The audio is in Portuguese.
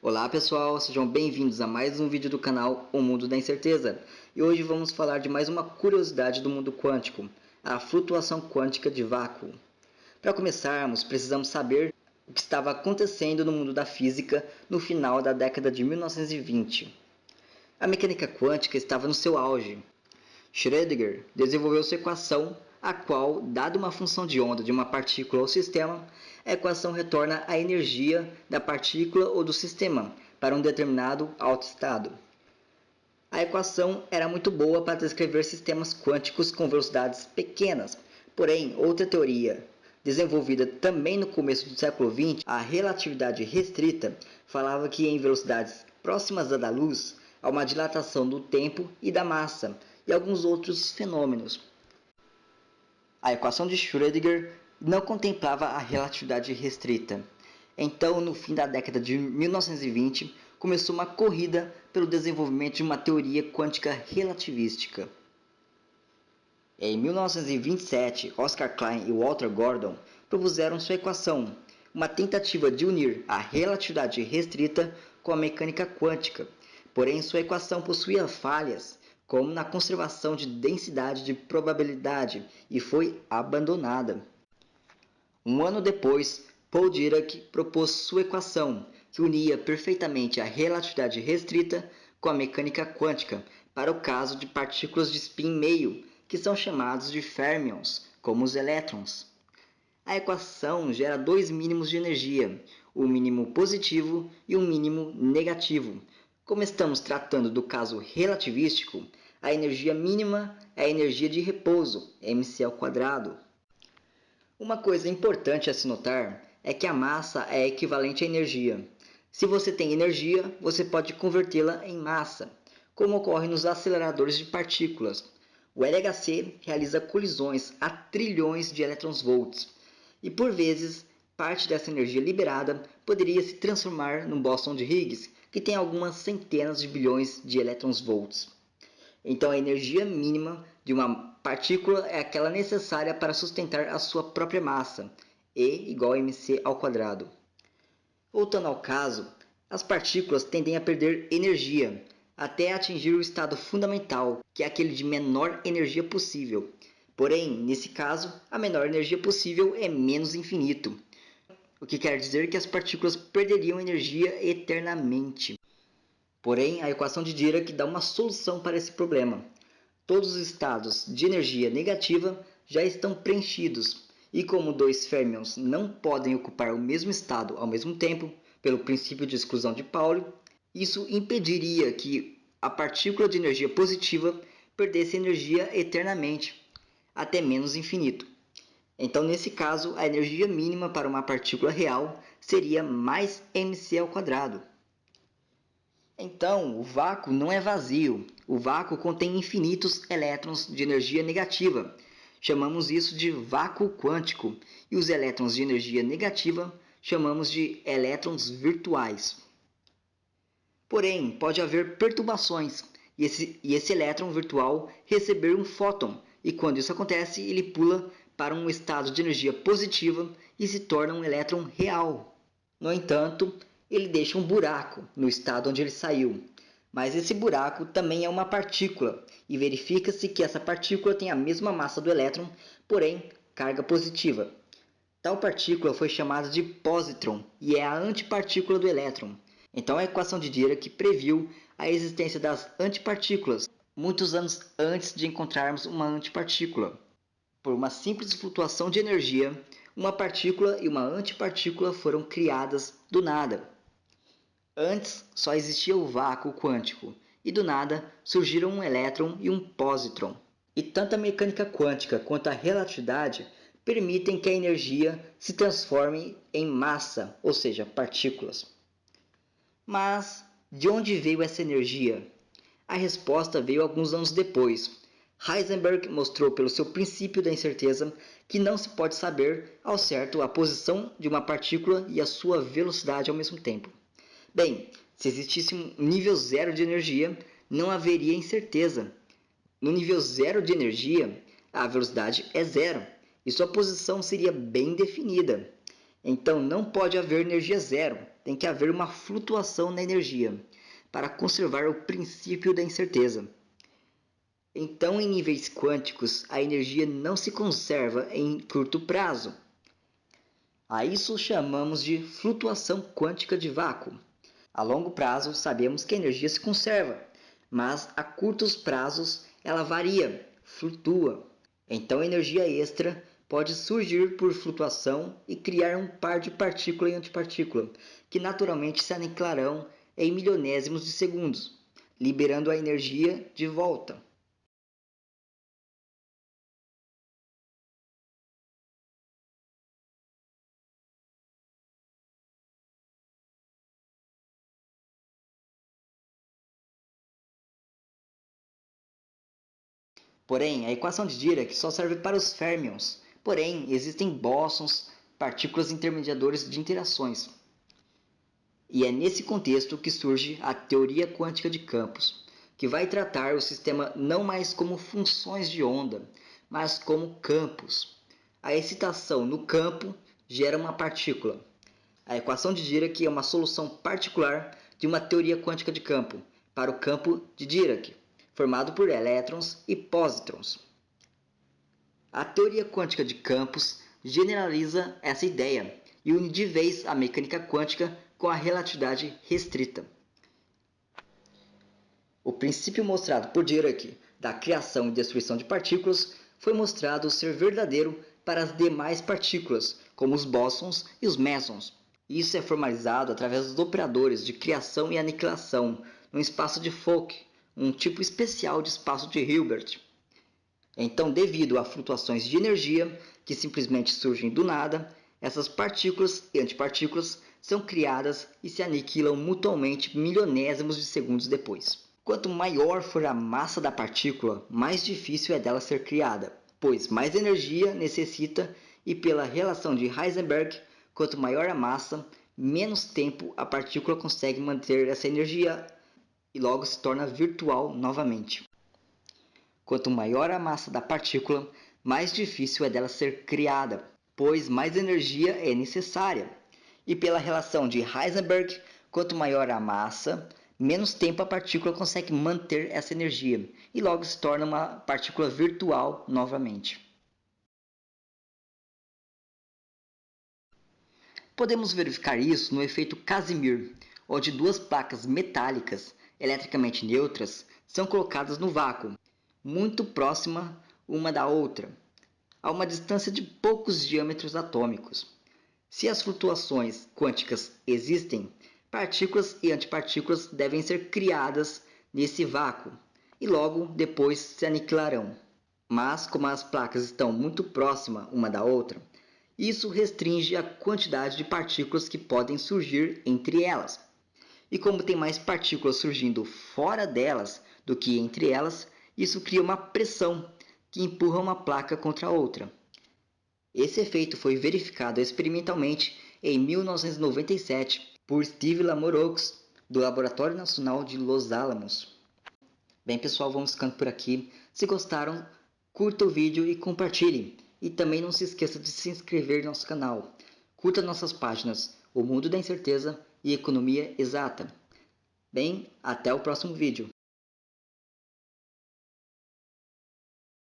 Olá pessoal, sejam bem-vindos a mais um vídeo do canal O Mundo da Incerteza. E hoje vamos falar de mais uma curiosidade do mundo quântico, a flutuação quântica de vácuo. Para começarmos, precisamos saber o que estava acontecendo no mundo da física no final da década de 1920. A mecânica quântica estava no seu auge. Schrödinger desenvolveu sua equação, a qual, dada uma função de onda de uma partícula ou sistema, a equação retorna a energia da partícula ou do sistema para um determinado alto estado. A equação era muito boa para descrever sistemas quânticos com velocidades pequenas, porém, outra teoria, desenvolvida também no começo do século XX, a relatividade restrita, falava que em velocidades próximas à da luz, há uma dilatação do tempo e da massa, e alguns outros fenômenos. A equação de Schrödinger não contemplava a relatividade restrita. Então, no fim da década de 1920, começou uma corrida pelo desenvolvimento de uma teoria quântica relativística. Em 1927, Oscar Klein e Walter Gordon propuseram sua equação, uma tentativa de unir a relatividade restrita com a mecânica quântica. Porém, sua equação possuía falhas, como na conservação de densidade de probabilidade, e foi abandonada. Um ano depois, Paul Dirac propôs sua equação, que unia perfeitamente a relatividade restrita com a mecânica quântica para o caso de partículas de spin meio, que são chamados de fermions, como os elétrons. A equação gera dois mínimos de energia, o mínimo positivo e o mínimo negativo. Como estamos tratando do caso relativístico, a energia mínima é a energia de repouso, mc². Uma coisa importante a se notar é que a massa é equivalente à energia. Se você tem energia, você pode convertê-la em massa, como ocorre nos aceleradores de partículas. O LHC realiza colisões a trilhões de elétrons-volts, e por vezes, parte dessa energia liberada poderia se transformar no bóson de Higgs, que tem algumas centenas de bilhões de elétrons-volts. Então a energia mínima de uma partícula é aquela necessária para sustentar a sua própria massa, E igual a mc². Voltando ao caso, as partículas tendem a perder energia, até atingir o estado fundamental, que é aquele de menor energia possível. Porém, nesse caso, a menor energia possível é menos infinito, o que quer dizer que as partículas perderiam energia eternamente. Porém, a equação de Dirac dá uma solução para esse problema. Todos os estados de energia negativa já estão preenchidos, e como dois férmions não podem ocupar o mesmo estado ao mesmo tempo, pelo princípio de exclusão de Pauli, isso impediria que a partícula de energia positiva perdesse energia eternamente, até menos infinito. Então, nesse caso, a energia mínima para uma partícula real seria mais mc². Então, o vácuo não é vazio. O vácuo contém infinitos elétrons de energia negativa. Chamamos isso de vácuo quântico. E os elétrons de energia negativa chamamos de elétrons virtuais. Porém, pode haver perturbações e esse elétron virtual receber um fóton. E quando isso acontece, ele pula para um estado de energia positiva e se torna um elétron real. No entanto, ele deixa um buraco no estado onde ele saiu. Mas esse buraco também é uma partícula, e verifica-se que essa partícula tem a mesma massa do elétron, porém carga positiva. Tal partícula foi chamada de positron e é a antipartícula do elétron. Então a equação de Dirac previu a existência das antipartículas muitos anos antes de encontrarmos uma antipartícula. Por uma simples flutuação de energia, uma partícula e uma antipartícula foram criadas do nada. Antes só existia o vácuo quântico, e do nada surgiram um elétron e um positron. E tanto a mecânica quântica quanto a relatividade permitem que a energia se transforme em massa, ou seja, partículas. Mas de onde veio essa energia? A resposta veio alguns anos depois. Heisenberg mostrou pelo seu princípio da incerteza que não se pode saber ao certo a posição de uma partícula e a sua velocidade ao mesmo tempo. Bem, se existisse um nível zero de energia, não haveria incerteza. No nível zero de energia, a velocidade é zero e sua posição seria bem definida. Então não pode haver energia zero, tem que haver uma flutuação na energia, para conservar o princípio da incerteza. Então, em níveis quânticos, a energia não se conserva em curto prazo. A isso chamamos de flutuação quântica de vácuo. A longo prazo, sabemos que a energia se conserva, mas a curtos prazos ela varia, flutua. Então, a energia extra pode surgir por flutuação e criar um par de partícula e antipartícula, que naturalmente se aniquilarão em milionésimos de segundos, liberando a energia de volta. Porém, a equação de Dirac só serve para os férmions. Porém, existem bósons, partículas intermediadores de interações. E é nesse contexto que surge a teoria quântica de campos, que vai tratar o sistema não mais como funções de onda, mas como campos. A excitação no campo gera uma partícula. A equação de Dirac é uma solução particular de uma teoria quântica de campo para o campo de Dirac, formado por elétrons e pósitrons. A teoria quântica de campos generaliza essa ideia e une de vez a mecânica quântica com a relatividade restrita. O princípio mostrado por Dirac da criação e destruição de partículas foi mostrado ser verdadeiro para as demais partículas, como os bósons e os mesons. Isso é formalizado através dos operadores de criação e aniquilação no espaço de Fock, um tipo especial de espaço de Hilbert. Então, devido a flutuações de energia que simplesmente surgem do nada, essas partículas e antipartículas são criadas e se aniquilam mutuamente milionésimos de segundos depois. Quanto maior for a massa da partícula, mais difícil é dela ser criada, pois mais energia necessita e pela relação de Heisenberg, quanto maior a massa, menos tempo a partícula consegue manter essa energia e logo se torna virtual novamente. Quanto maior a massa da partícula, mais difícil é dela ser criada, pois mais energia é necessária. E pela relação de Heisenberg, quanto maior a massa, menos tempo a partícula consegue manter essa energia e logo se torna uma partícula virtual novamente. Podemos verificar isso no efeito Casimir, onde duas placas metálicas eletricamente neutras são colocadas no vácuo, muito próxima uma da outra, a uma distância de poucos diâmetros atômicos. Se as flutuações quânticas existem, partículas e antipartículas devem ser criadas nesse vácuo e logo depois se aniquilarão. Mas, como as placas estão muito próximas uma da outra, isso restringe a quantidade de partículas que podem surgir entre elas. E como tem mais partículas surgindo fora delas do que entre elas, isso cria uma pressão que empurra uma placa contra a outra. Esse efeito foi verificado experimentalmente em 1997 por Steve Lamoroux, do Laboratório Nacional de Los Alamos. Bem pessoal, vamos ficando por aqui. Se gostaram, curta o vídeo e compartilhe. E também não se esqueça de se inscrever no nosso canal. Curta nossas páginas O Mundo da Incerteza e Economia Exata. Bem, até o próximo vídeo.